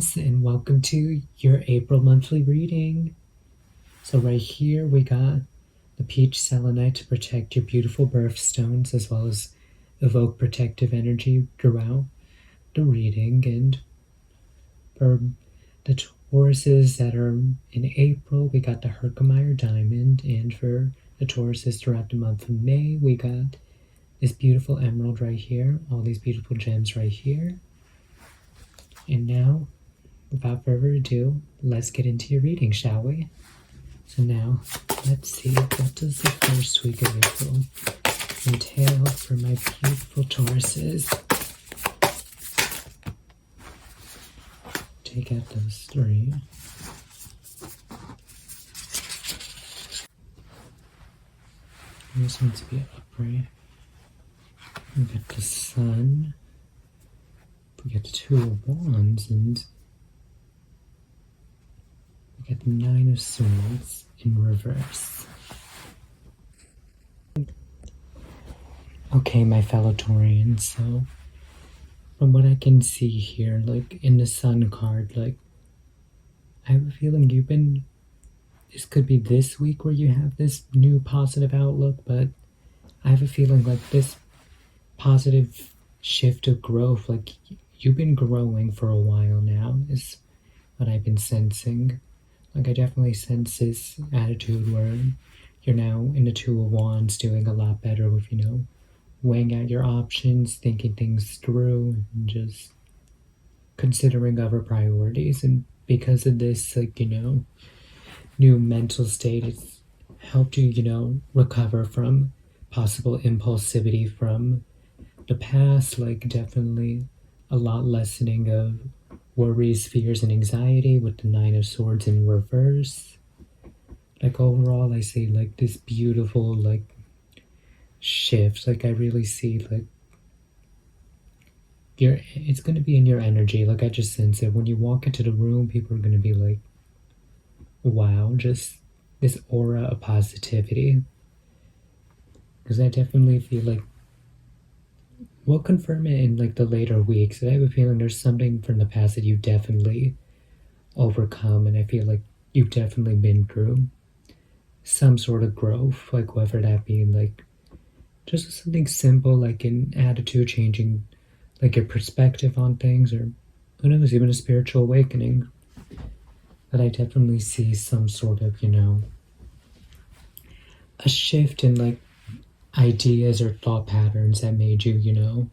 Taurians, and welcome to your April monthly reading. So right here we got the peach selenite to protect your beautiful birthstones as well as evoke protective energy throughout the reading. And for the Tauruses that are in April, we got the Herkimer diamond, and for the Tauruses throughout the month of May, we got this beautiful emerald right here, all these beautiful gems right here. And now, without further ado, let's get into your reading, shall we? So now, let's see, what does the first week of April entail for my beautiful Tauruses? Take out those three. This needs to be upright. We got the sun. We got the Two of Wands, and we got the Nine of Swords in reverse. Okay, my fellow Taurians, so from what I can see here, like in the Sun card, like I have a feeling this could be this week where you have this new positive outlook, but I have a feeling like this positive shift of growth, like you've been growing for a while now, is what I've been sensing. Like I definitely sense this attitude where you're now in the Two of Wands doing a lot better with, weighing out your options, thinking things through, and just considering other priorities. And because of this, new mental state, it's helped you, recover from possible impulsivity from the past, like definitely a lot lessening of worries, fears, and anxiety with the Nine of Swords in reverse. Like overall, I see like this beautiful shift. Like I really see like it's going to be in your energy. Like I just sense it. When you walk into the room, people are going to be like, wow, just this aura of positivity. Because I definitely feel like we'll confirm it in like the later weeks. I have a feeling there's something from the past that you've definitely overcome, and I feel like you've definitely been through some sort of growth, like whether that be like just something simple like an attitude changing, like your perspective on things, or who knows, even a spiritual awakening. But I definitely see some sort of, a shift in like ideas or thought patterns that made you,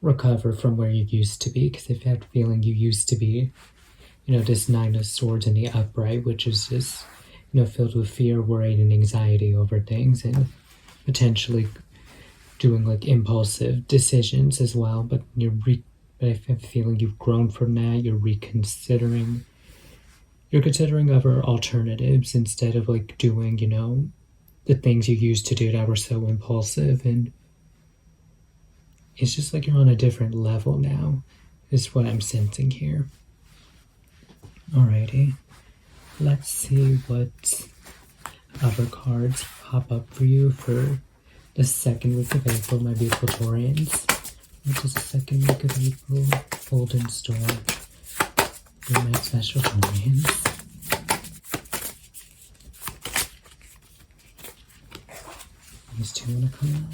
recover from where you used to be. Because I've had a feeling you used to be, this Nine of Swords in the upright, which is just, filled with fear, worry, and anxiety over things, and potentially doing like impulsive decisions as well. But but I have a feeling you've grown from that. You're considering other alternatives instead of like doing, the things you used to do that were so impulsive. And it's just like you're on a different level now, is what I'm sensing here. Alrighty, let's see what other cards pop up for you for the second week of April, my beautiful Taurians. What does the second week of April hold in store for my special Taurians? These two want to come out.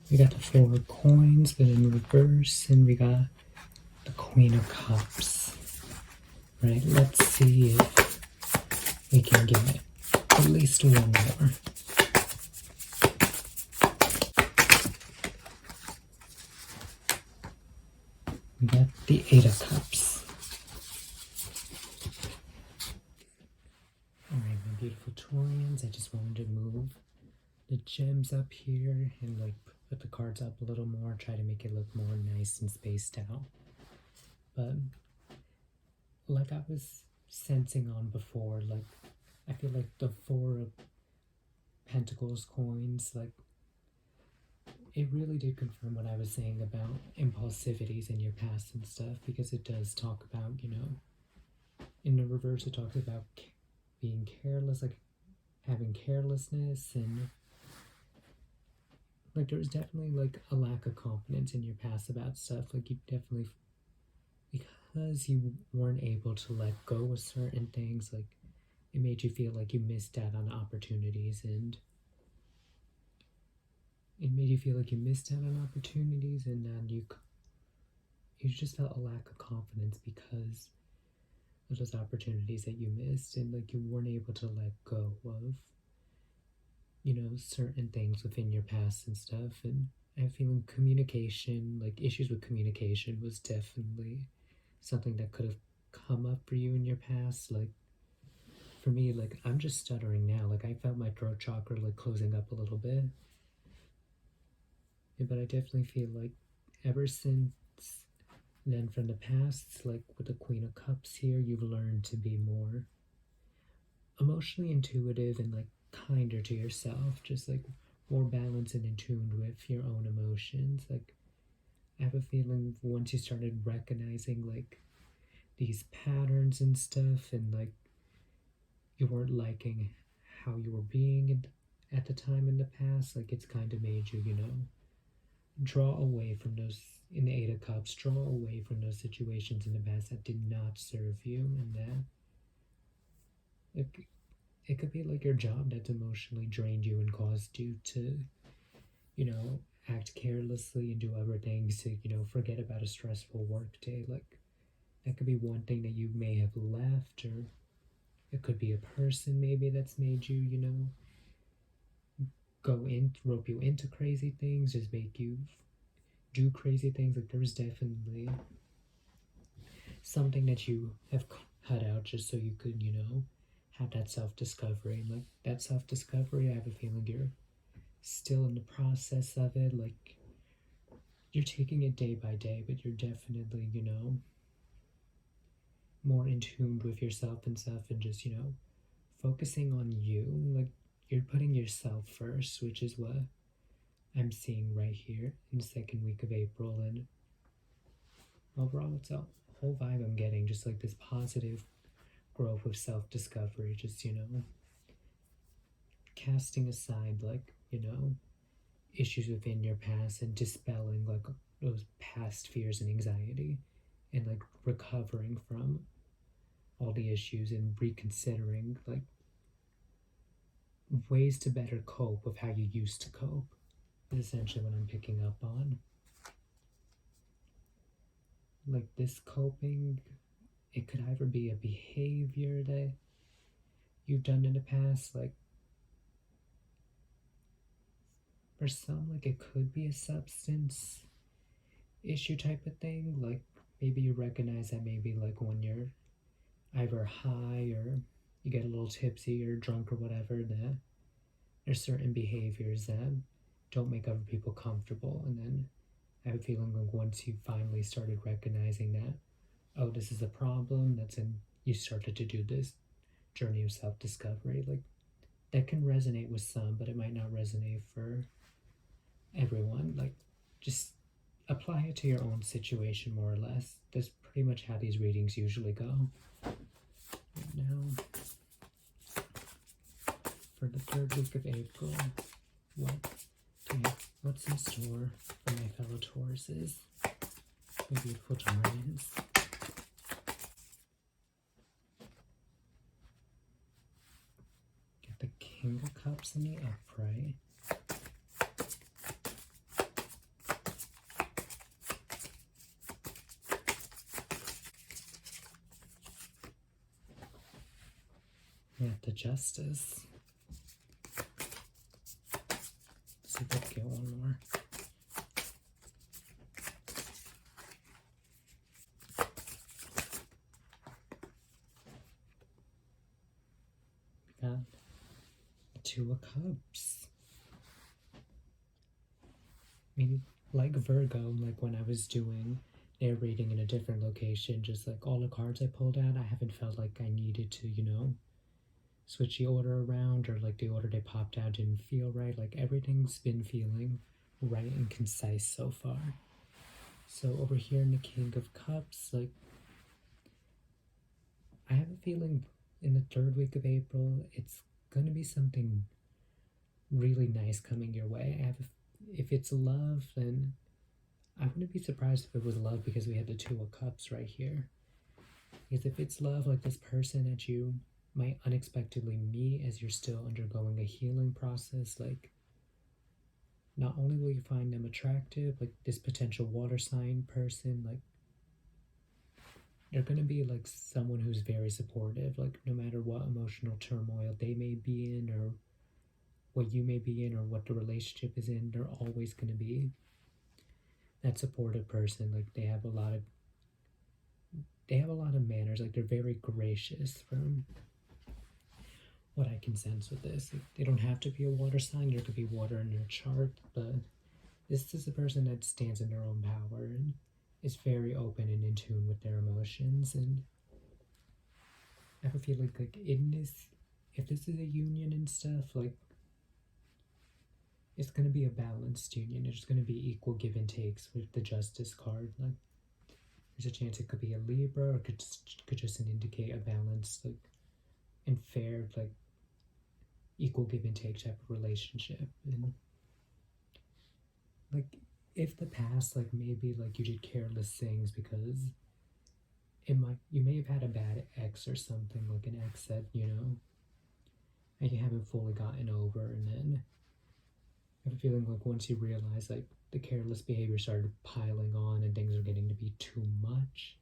We got the Four of Coins, but in reverse, and we got the Queen of Cups. Right, let's see if we can get at least one more. We got the Eight of Cups. Alright, my beautiful Taurians, I just wanted to move the gems up here and like put the cards up a little more, try to make it look more nice and spaced out. But like I was sensing on before, like I feel like the Four of Pentacles coins, like it really did confirm what I was saying about impulsivities in your past and stuff, because it does talk about, in the reverse it talks about being careless, like having carelessness, and like there was definitely like a lack of confidence in your past about stuff. Like you definitely, because you weren't able to let go of certain things, like it made you feel like you missed out on opportunities, and then you just felt a lack of confidence because of those opportunities that you missed, and like you weren't able to let go of, certain things within your past and stuff. And I have feeling communication, like issues with communication, was definitely something that could have come up for you in your past. Like for me, like I'm just stuttering now. Like I felt my throat chakra like closing up a little bit. Yeah, but I definitely feel like ever since then, from the past, like with the Queen of Cups here, you've learned to be more emotionally intuitive and like kinder to yourself, just like more balanced and in tune with your own emotions. Like I have a feeling once you started recognizing like these patterns and stuff, and like you weren't liking how you were being at the time in the past, like it's kind of made you, draw away from those, in the Eight of Cups, draw away from those situations in the past that did not serve you, and that it could be like your job that's emotionally drained you and caused you to, act carelessly and do other things to, forget about a stressful work day. Like that could be one thing that you may have left, or it could be a person maybe that's made you, rope you into crazy things, just make you do crazy things. Like there's definitely something that you have cut out just so you could, have that self discovery. Like that self discovery, I have a feeling you're still in the process of it. Like you're taking it day by day, but you're definitely, more in tune with yourself and stuff, and just, focusing on you. Like you're putting yourself first, which is what I'm seeing right here in the second week of April. And overall, it's a whole vibe I'm getting, just like this positive growth with self discovery, just, casting aside, like, issues within your past and dispelling, like, those past fears and anxiety, and, like, recovering from all the issues and reconsidering, like, ways to better cope with how you used to cope, is essentially what I'm picking up on. Like, this coping, it could either be a behavior that you've done in the past, like, for some, like, it could be a substance issue type of thing. Like, maybe you recognize that maybe, like, when you're either high or you get a little tipsy or drunk or whatever, that there's certain behaviors that don't make other people comfortable. And then I have a feeling like once you finally started recognizing that, oh, this is a problem, that's when you started to do this journey of self discovery. Like that can resonate with some, but it might not resonate for everyone. Like just apply it to your own situation more or less. That's pretty much how these readings usually go. Now, for the third week of April, what's in store for my fellow Tauruses, my beautiful Taurians? Get the King of Cups in the upright. Get the Justice. Let's see if I can get one more. We got the Two of Cups. I mean, like Virgo, like when I was doing their reading in a different location, just like all the cards I pulled out, I haven't felt like I needed to, switch the order around, or like the order they popped out didn't feel right. Like everything's been feeling right and concise so far. So over here in the King of Cups, like I have a feeling in the third week of April, it's going to be something really nice coming your way. if it's love, then I wouldn't be surprised if it was love because we had the Two of Cups right here. Because if it's love, like this person that you might unexpectedly meet as you're still undergoing a healing process, like not only will you find them attractive, like this potential water sign person, like they're going to be like someone who's very supportive, like no matter what emotional turmoil they may be in or what you may be in or what the relationship is in, they're always going to be that supportive person. Like they have a lot of manners, like they're very gracious from what I can sense with this. Like, they don't have to be a water sign, there could be water in their chart, but this is a person that stands in their own power and is very open and in tune with their emotions. And I have a feeling like in this, if this is a union and stuff, like it's going to be a balanced union. There's going to be equal give and takes with the Justice card. Like there's a chance it could be a Libra, or could just indicate a balanced, like, and fair, like equal give and take type of relationship. And like if the past, like maybe like you did careless things because you may have had a bad ex or something, like an ex that and you haven't fully gotten over, and then I have a feeling like once you realize like the careless behavior started piling on and things are getting to be too much,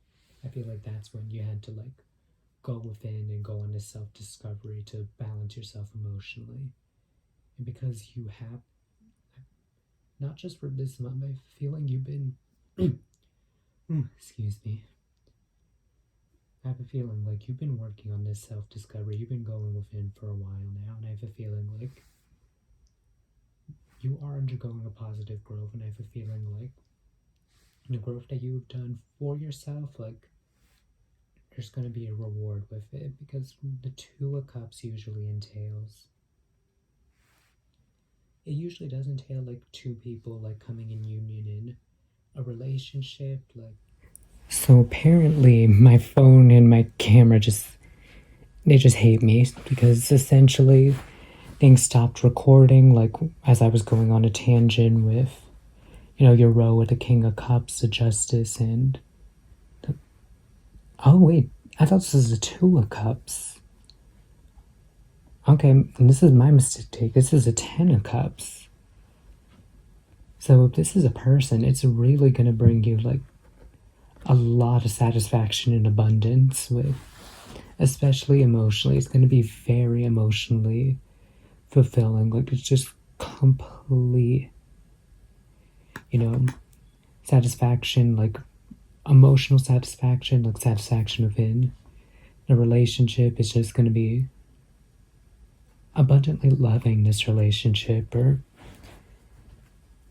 I feel like that's when you had to like go within and go on this self-discovery to balance yourself emotionally. And because you have, not just for this month, I have a feeling you've been excuse me, I have a feeling like you've been working on this self-discovery, you've been going within for a while now, and I have a feeling like you are undergoing a positive growth, and I have a feeling like the growth that you've done for yourself, like there's going to be a reward with it, because the Two of Cups usually entails, it usually does entail like two people like coming in union in a relationship. Like, so apparently my phone and my camera they just hate me, because essentially things stopped recording, like as I was going on a tangent with your row with the King of Cups, the Justice, and oh wait, I thought this was the Two of Cups. Okay, and this is my mistake. This is a Ten of Cups. So if this is a person, it's really going to bring you like a lot of satisfaction and abundance with, especially emotionally. It's going to be very emotionally fulfilling. Like it's just complete, satisfaction, like emotional satisfaction, like satisfaction within the relationship. Is just going to be abundantly loving this relationship. Or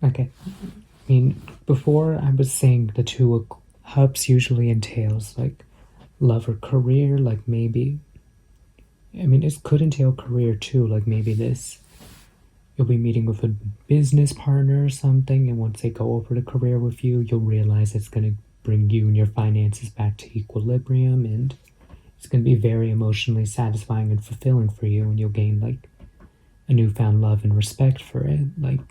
okay, I mean, before I was saying the Two of Cups usually entails like love or career, like maybe, I mean, it could entail career too, like maybe you'll be meeting with a business partner or something, and once they go over the career with you, you'll realize it's going to bring you and your finances back to equilibrium, and it's going to be very emotionally satisfying and fulfilling for you, and you'll gain like a newfound love and respect for it. Like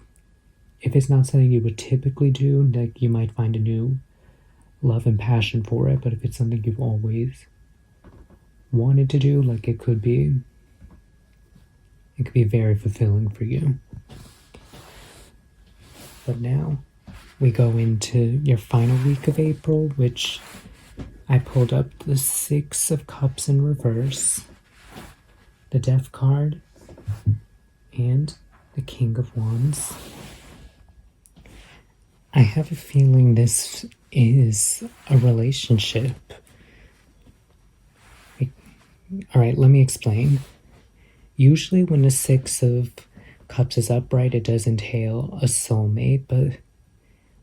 if it's not something you would typically do, like you might find a new love and passion for it, but if it's something you've always wanted to do, like it could be very fulfilling for you. But now we go into your final week of April, which I pulled up the Six of Cups in reverse, the Death card, and the King of Wands. I have a feeling this is a relationship. Alright, let me explain. Usually when the Six of Cups is upright, it does entail a soulmate, but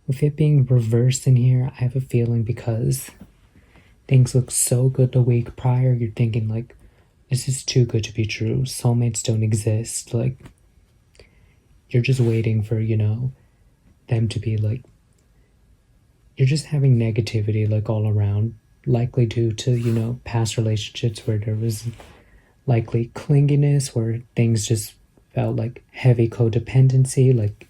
with it being reversed in here, I have a feeling because things look so good the week prior, you're thinking like, this is too good to be true. Soulmates don't exist. Like, you're just waiting for, them to be like, you're just having negativity like all around, likely due to, past relationships where there was likely clinginess, where things just felt like heavy codependency, like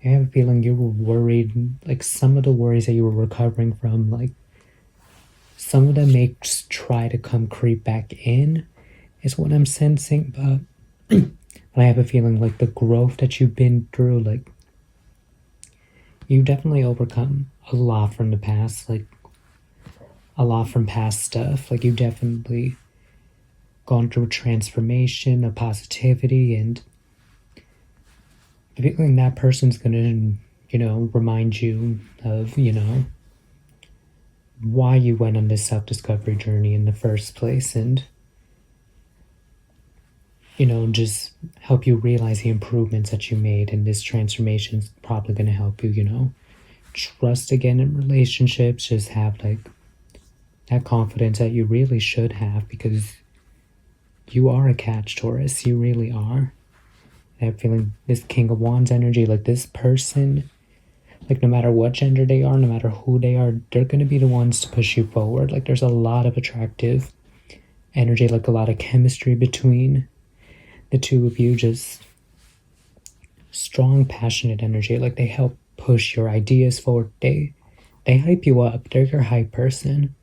I have a feeling you were worried, like some of the worries that you were recovering from, like some of them may try to come creep back in, is what I'm sensing, but I have a feeling like the growth that you've been through, like you definitely overcome a lot from the past, like a lot from past stuff. Like you definitely gone through a transformation, a positivity, and I feel like that person's gonna, remind you of, why you went on this self-discovery journey in the first place, and just help you realize the improvements that you made, and this transformation is probably going to help you, trust again in relationships, just have like that confidence that you really should have, because you are a catch, Taurus. You really are. I'm feeling this King of Wands energy, like this person, like no matter what gender they are, no matter who they are, they're going to be the ones to push you forward. Like there's a lot of attractive energy, like a lot of chemistry between the two of you, just strong, passionate energy. Like they help push your ideas forward. They hype you up. They're your hype person.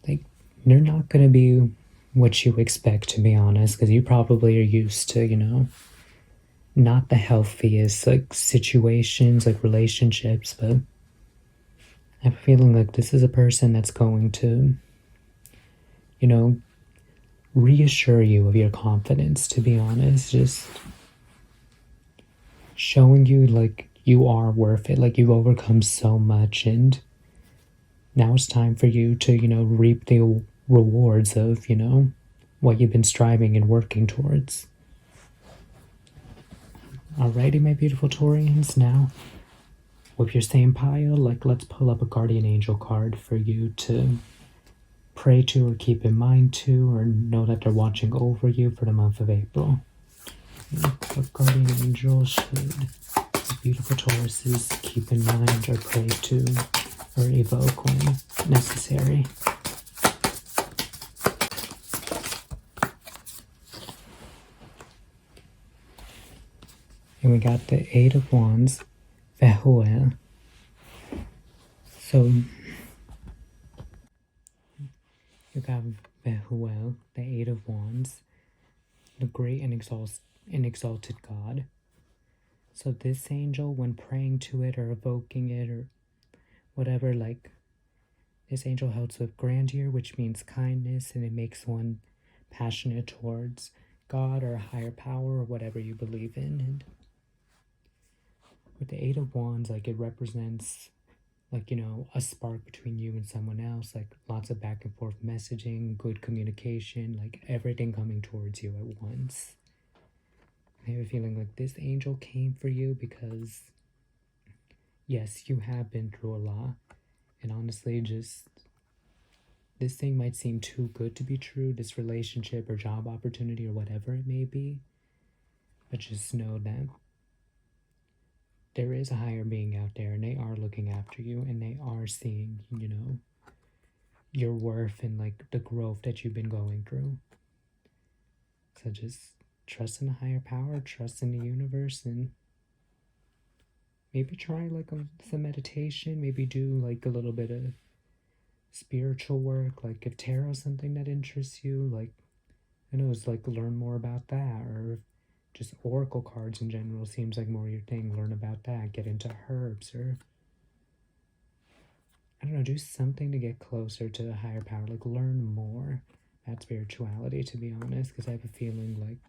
Like they're not going to be what you expect, to be honest, because you probably are used to, not the healthiest like situations, like relationships, but I have a feeling like this is a person that's going to, reassure you of your confidence, to be honest, just showing you like you are worth it, like you've overcome so much, and now it's time for you to, reap the rewards of, what you've been striving and working towards. Alrighty, my beautiful Taurians, now with your same pile, like let's pull up a guardian angel card for you to pray to or keep in mind to, or know that they're watching over you for the month of April. What guardian angel should beautiful Tauruses keep in mind or pray to or evoke when necessary? And we got the Eight of Wands, Vehuel. So you got Vehuel, the Eight of Wands, the great and exalted God. So this angel, when praying to it or evoking it or whatever, like this angel helps with grandeur, which means kindness, and it makes one passionate towards God or a higher power or whatever you believe in. And with the Eight of Wands, like it represents like, a spark between you and someone else, like lots of back and forth messaging, good communication, like everything coming towards you at once. I have a feeling like this angel came for you because, yes, you have been through a lot. And honestly, just this thing might seem too good to be true, this relationship or job opportunity or whatever it may be. But just know that there is a higher being out there, and they are looking after you, and they are seeing, your worth and like the growth that you've been going through. So just trust in a higher power, trust in the universe, and maybe try like some meditation, maybe do like a little bit of spiritual work, like if tarot is something that interests you, like I know it's like learn more about that, or just oracle cards in general seems like more your thing, learn about that, get into herbs, or I don't know, do something to get closer to a higher power, like learn more about spirituality, to be honest, because I have a feeling like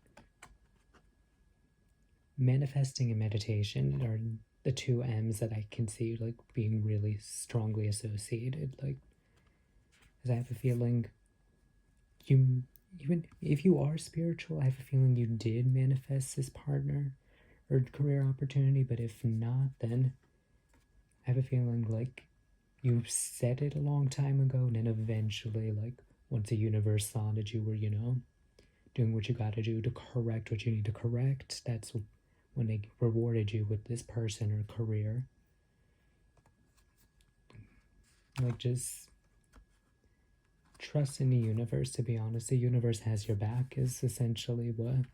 manifesting and meditation are the two M's that I can see like being really strongly associated. Like, because I have a feeling you, even if you are spiritual, I have a feeling you did manifest this partner or career opportunity, but if not, then I have a feeling like you said it a long time ago, and then eventually, like, once the universe saw that you were, doing what you gotta do to correct what you need to correct, that's when they rewarded you with this person or career. Like, just trust in the universe, to be honest. The universe has your back, is essentially what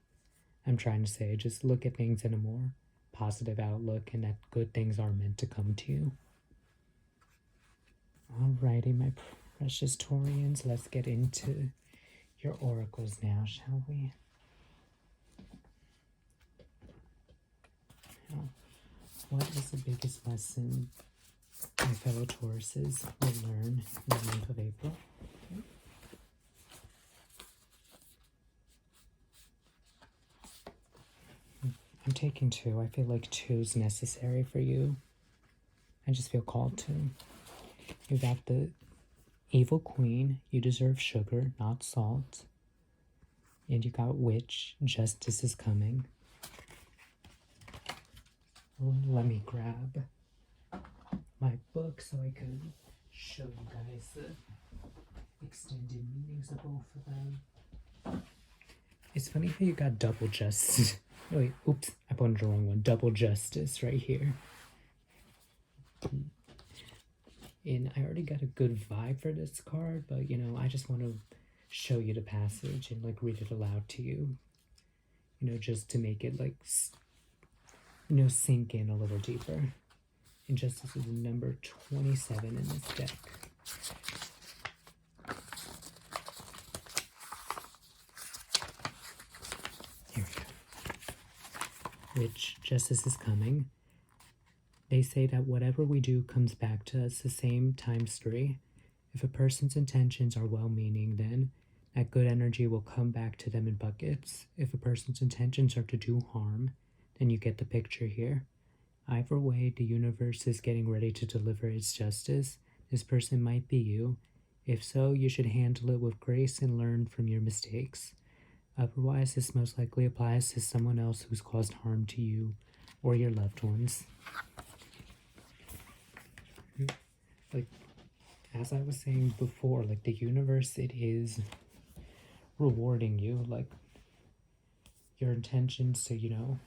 I'm trying to say. Just look at things in a more positive outlook and that good things are meant to come to you. Alrighty, my precious Taurians, let's get into your oracles now, shall we? Now, what is the biggest lesson my fellow Tauruses will learn in the month of April? Okay. I'm taking 2. I feel like 2 is necessary for you. I just feel called to. You got the Evil Queen. You deserve sugar, not salt. And you got Witch. Justice is coming. Let me grab my book so I can show you guys the extended meanings of both of them. It's funny how you got double justice. Wait, oops, I put the wrong one. Double justice right here. And I already got a good vibe for this card, but you know, I just want to show you the passage and like read it aloud to you. You know, just to make it like, you know, sink in a little deeper. And justice is number 27 in this deck. Here we go. Which justice is coming. They say that whatever we do comes back to us the same times 3. If a person's intentions are well-meaning, then that good energy will come back to them in buckets. If a person's intentions are to do harm, then you get the picture here. Either way, the universe is getting ready to deliver its justice. This person might be you. If so, you should handle it with grace and learn from your mistakes. Otherwise, this most likely applies to someone else who's caused harm to you or your loved ones. Like, as I was saying before, like, the universe, it is rewarding you, like, your intentions to, you know,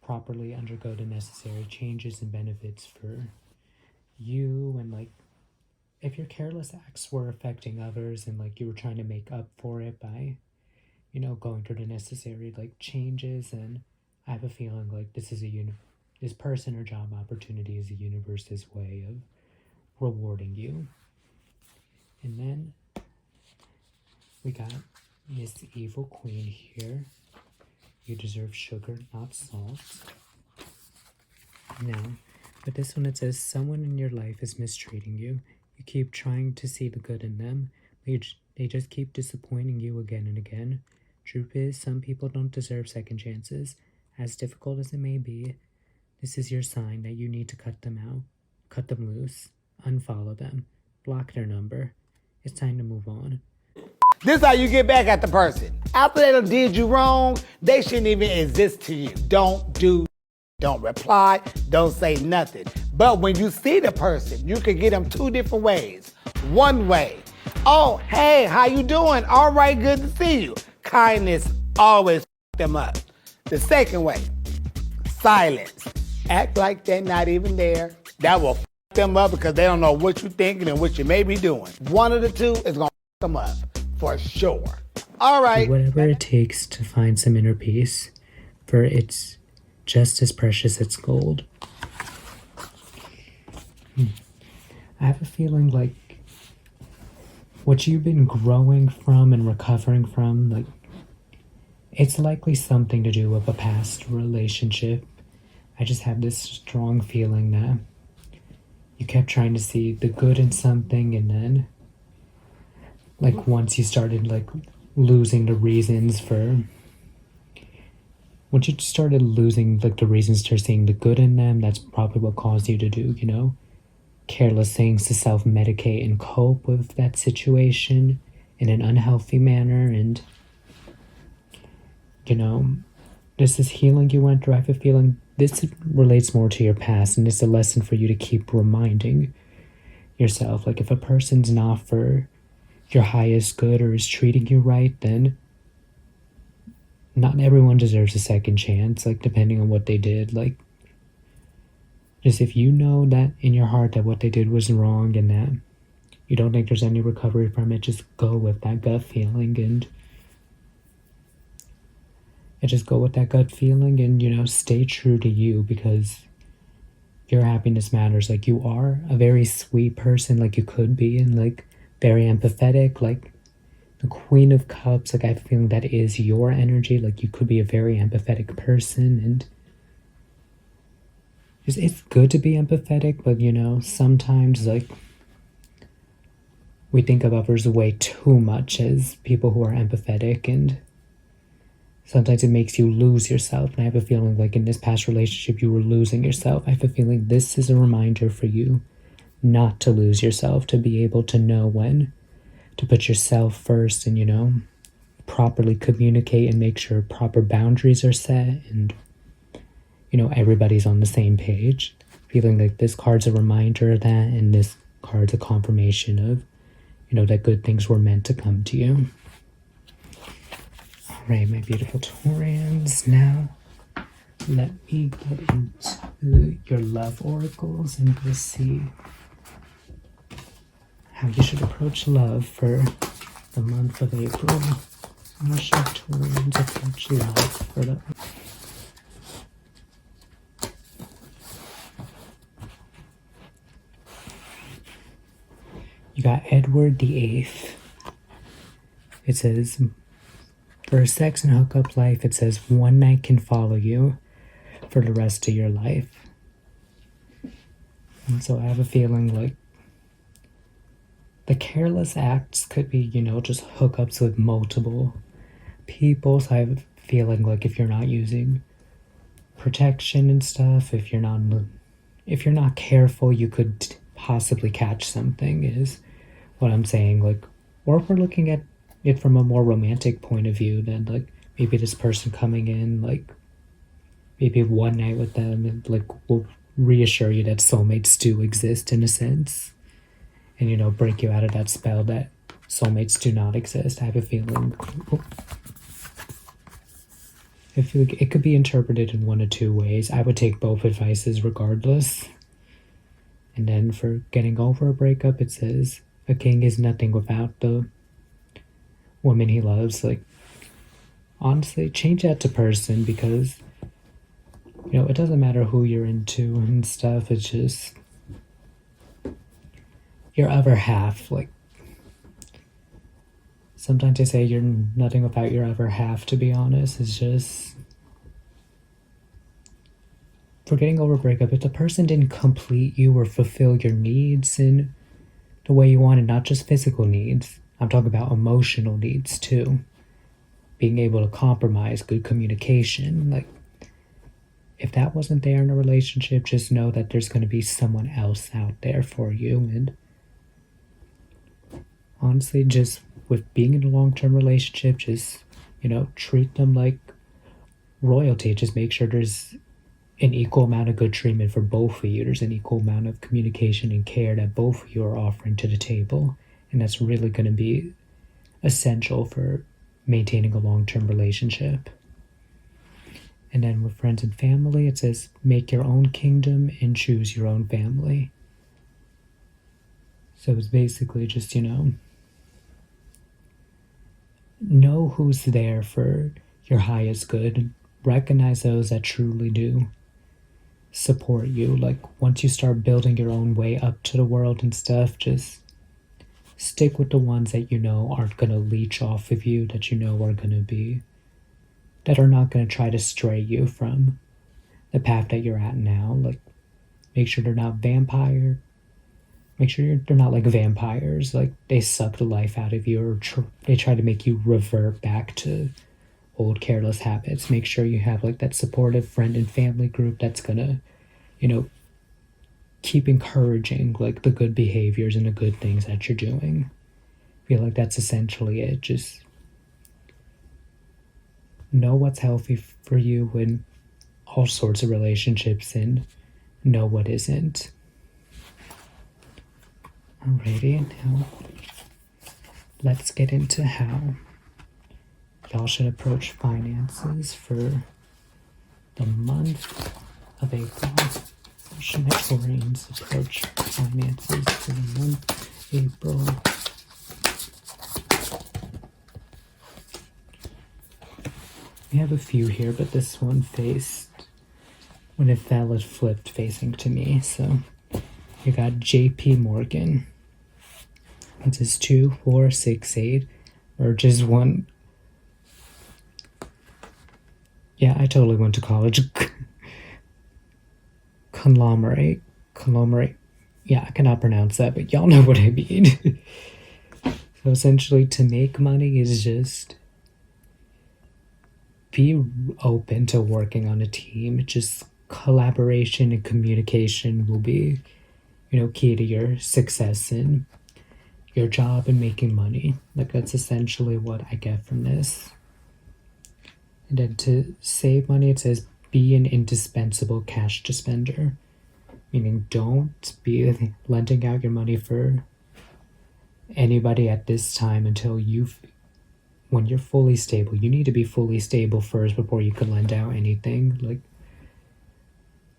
properly undergo the necessary changes and benefits for you. And, like, if your careless acts were affecting others and, like, you were trying to make up for it by, you know, going through the necessary, like, changes, and I have a feeling, like, this is this person or job opportunity is the universe's way of rewarding you. And then we got Miss Evil Queen here. You deserve sugar, not salt. Now, but this one, it says someone in your life is mistreating you. You keep trying to see the good in them, but they just keep disappointing you again and again. Truth is, some people don't deserve second chances. As difficult as it may be, this is your sign that you need to cut them out, cut them loose, unfollow them, block their number. It's time to move on. This is how you get back at the person. After they done did you wrong, they shouldn't even exist to you. Don't reply, don't say nothing. But when you see the person, you can get them 2 different ways. One way, oh, hey, how you doing? All right, good to see you. Kindness always them up. The second way, silence. Act like they're not even there. That will them up because they don't know what you're thinking and what you may be doing. One of the 2 is going to them up for sure. All right. Whatever it takes to find some inner peace, for it's just as precious as gold. I have a feeling like what you've been growing from and recovering from, like, it's likely something to do with a past relationship. I just have this strong feeling that you kept trying to see the good in something, and then, like, once you started, like, losing the reasons for... Once you started losing, like, the reasons to seeing the good in them, that's probably what caused you to do, you know, careless things to self-medicate and cope with that situation in an unhealthy manner. And, you know, this is healing you went through. I have a feeling this relates more to your past, and it's a lesson for you to keep reminding yourself. Like, if a person's not for your highest good or is treating you right, then not everyone deserves a second chance, like, depending on what they did. Like, just if you know that in your heart that what they did was wrong and that you don't think there's any recovery from it, just go with that gut feeling. And And just go with that gut feeling and, you know, stay true to you, because your happiness matters. Like, you are a very sweet person, like you could be, and like very empathetic. Like the Queen of Cups, like I have a feeling that is your energy. Like you could be a very empathetic person, and it's good to be empathetic, but you know, sometimes like we think of others way too much as people who are empathetic, and sometimes it makes you lose yourself. And I have a feeling like in this past relationship you were losing yourself. I have a feeling this is a reminder for you not to lose yourself, to be able to know when to put yourself first, and you know, properly communicate and make sure proper boundaries are set, and you know, everybody's on the same page. Feeling like this card's a reminder of that, and this card's a confirmation of, you know, that good things were meant to come to you. All right, my beautiful Taurians, now let me get into your love oracles and go see how you should approach love for the month of April. How should Taurians approach love for the... You got Edward the Eighth. It says, for sex and hookup life, it says one night can follow you for the rest of your life. And so I have a feeling like the careless acts could be, you know, just hookups with multiple people. So I have a feeling like if you're not using protection and stuff, if you're not careful, you could possibly catch something, is what I'm saying. Like, or if we're looking at it from a more romantic point of view, then like maybe this person coming in, like maybe one night with them, and like will reassure you that soulmates do exist in a sense, and you know, break you out of that spell that soulmates do not exist. I have a feeling it could be interpreted in one of two ways. I would take both advices regardless. And then for getting over a breakup, it says a king is nothing without the woman he loves. Like, honestly, change that to person, because you know, it doesn't matter who you're into and stuff. It's just your other half. Like, sometimes they say you're nothing without your other half, to be honest. It's just, for getting over a breakup, if the person didn't complete you or fulfill your needs in the way you wanted, not just physical needs, I'm talking about emotional needs too. Being able to compromise, good communication. Like, if that wasn't there in a relationship, just know that there's going to be someone else out there for you. And honestly, just with being in a long-term relationship, just, you know, treat them like royalty. Just make sure there's an equal amount of good treatment for both of you. There's an equal amount of communication and care that both of you are offering to the table. And that's really going to be essential for maintaining a long-term relationship. And then with friends and family, it says make your own kingdom and choose your own family. So it's basically just, you know who's there for your highest good. Recognize those that truly do support you. Like, once you start building your own way up to the world and stuff, just stick with the ones that you know aren't going to leech off of you, that you know are going to be, that are not going to try to stray you from the path that you're at now. Like, make sure they're not vampire. Make sure they're not like vampires. Like, they suck the life out of you, or they try to make you revert back to old careless habits. Make sure you have like that supportive friend and family group that's gonna, keep encouraging like the good behaviors and the good things that you're doing. I feel like that's essentially it. Just know what's healthy for you in all sorts of relationships, and know what isn't. Alrighty, now let's get into how y'all should approach finances for the month of April. How should Victorians approach finances for the month of April? We have a few here, but this one faced, when it fell, it flipped facing to me. So you got JP Morgan. It says 2, 4, 6, 8, or just one. Yeah, I totally went to college. Conglomerate. Yeah, I cannot pronounce that, but y'all know what I mean. So essentially, to make money is just be open to working on a team. Just collaboration and communication will be, key to your success in your job and making money. Like, that's essentially what I get from this. And then to save money, it says be an indispensable cash spender. Meaning, don't be lending out your money for anybody at this time until when you're fully stable. You need to be fully stable first before you can lend out anything. Like,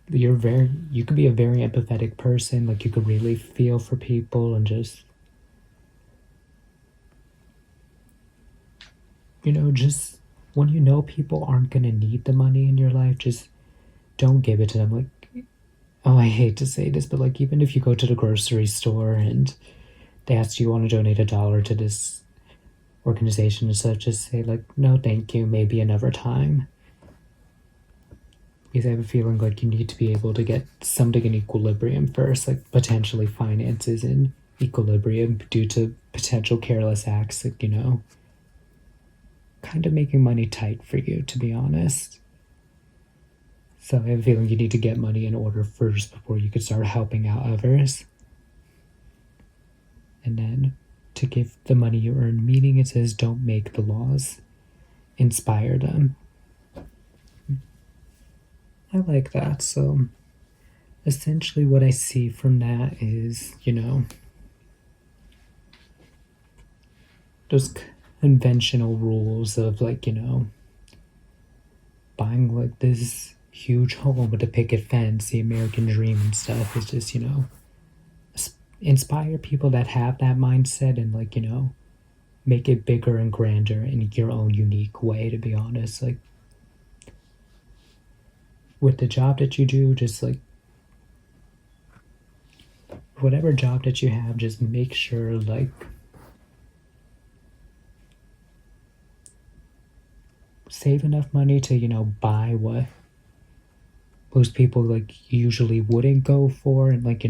you could be a very empathetic person. Like, you could really feel for people and just, just when people aren't going to need the money in your life, just don't give it to them. Like, oh, I hate to say this, but like, even if you go to the grocery store and they ask you want to donate $1 to this organization and stuff, just say like, no, thank you, maybe another time. Because I have a feeling like you need to be able to get something in equilibrium first, like potentially finances in equilibrium due to potential careless acts, like, kind of making money tight for you, to be honest. So I have a feeling you need to get money in order first before you could start helping out others. And then to give the money you earn meaning, it says don't make the laws, inspire them. I like that. So essentially what I see from that is, those conventional rules of like, buying like this huge home with a picket fence, the American dream and stuff is just, inspire people that have that mindset and like, make it bigger and grander in your own unique way, to be honest. Like, with the job that you do, just like, whatever job that you have, just make sure like save enough money to, buy what most people like usually wouldn't go for, and like,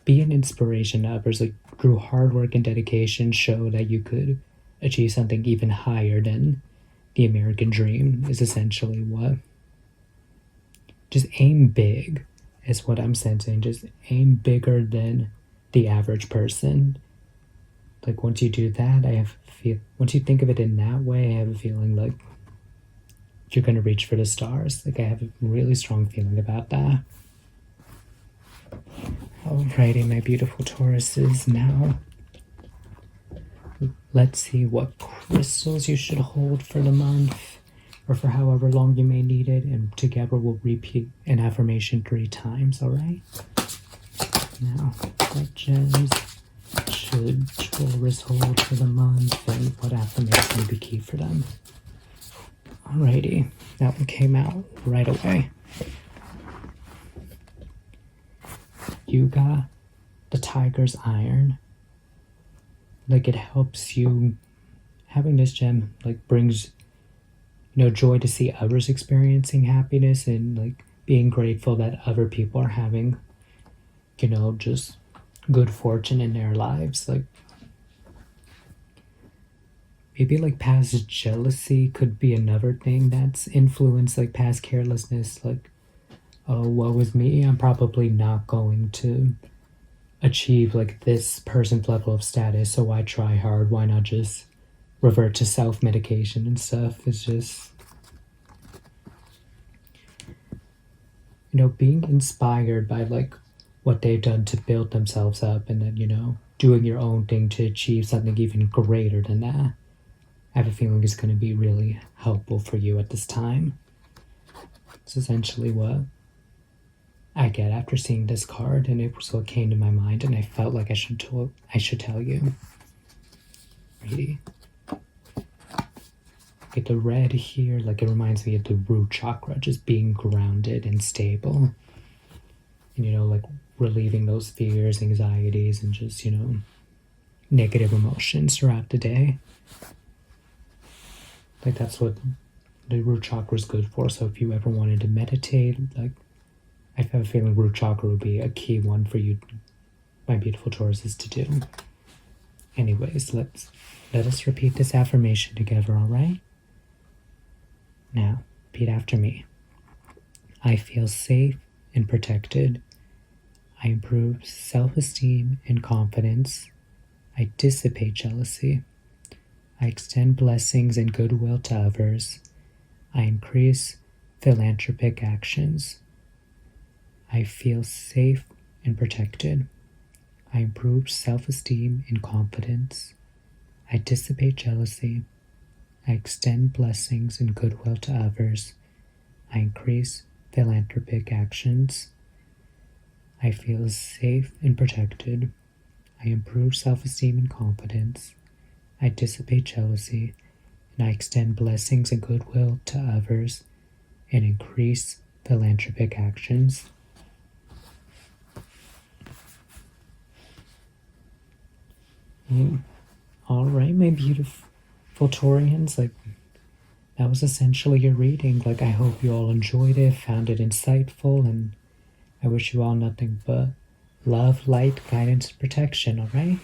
be an inspiration to others. Like, through hard work and dedication, show that you could achieve something even higher than the American dream is essentially what. Just aim big is what I'm sensing. Just aim bigger than the average person. Like, once you do that, once you think of it in that way, I have a feeling like you're going to reach for the stars. Like, I have a really strong feeling about that. Alrighty, my beautiful Tauruses, now let's see what crystals you should hold for the month, or for however long you may need it, and together we'll repeat an affirmation 3 times, alright? Now, what gems should Taurus hold for the month, and what affirmation would be key for them? Alrighty, that one came out right away. You got the Tiger's Iron. Like, it helps you, having this gem like brings joy to see others experiencing happiness, and like being grateful that other people are having just good fortune in their lives. Like, maybe like past jealousy could be another thing that's influenced, like past carelessness, like, oh, woe is me, I'm probably not going to achieve like this person's level of status, so why try hard? Why not just revert to self-medication and stuff? It's just, being inspired by like what they've done to build themselves up, and then, doing your own thing to achieve something even greater than that. I have a feeling it's going to be really helpful for you at this time. It's essentially what I get after seeing this card, and it was what came to my mind, and I felt like I should tell you. Ready? Like the red here, like it reminds me of the root chakra, just being grounded and stable. And, like relieving those fears, anxieties, and just, negative emotions throughout the day. Like that's what the root chakra is good for. So if you ever wanted to meditate, like I have a feeling root chakra would be a key one for you, my beautiful Tauruses, to do. Anyways, let us repeat this affirmation together, all right? Now, repeat after me. I feel safe and protected. I improve self-esteem and confidence. I dissipate jealousy. I extend blessings and goodwill to others. I increase philanthropic actions. I feel safe and protected. I improve self-esteem and confidence. I dissipate jealousy. I extend blessings and goodwill to others. I increase philanthropic actions. I feel safe and protected. I improve self-esteem and confidence. I dissipate jealousy, and I extend blessings and goodwill to others and increase philanthropic actions. All right, my beautiful Taurians, like that was essentially your reading. Like I hope you all enjoyed it, found it insightful, and I wish you all nothing but love, light, guidance, and protection, all right?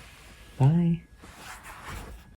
Bye.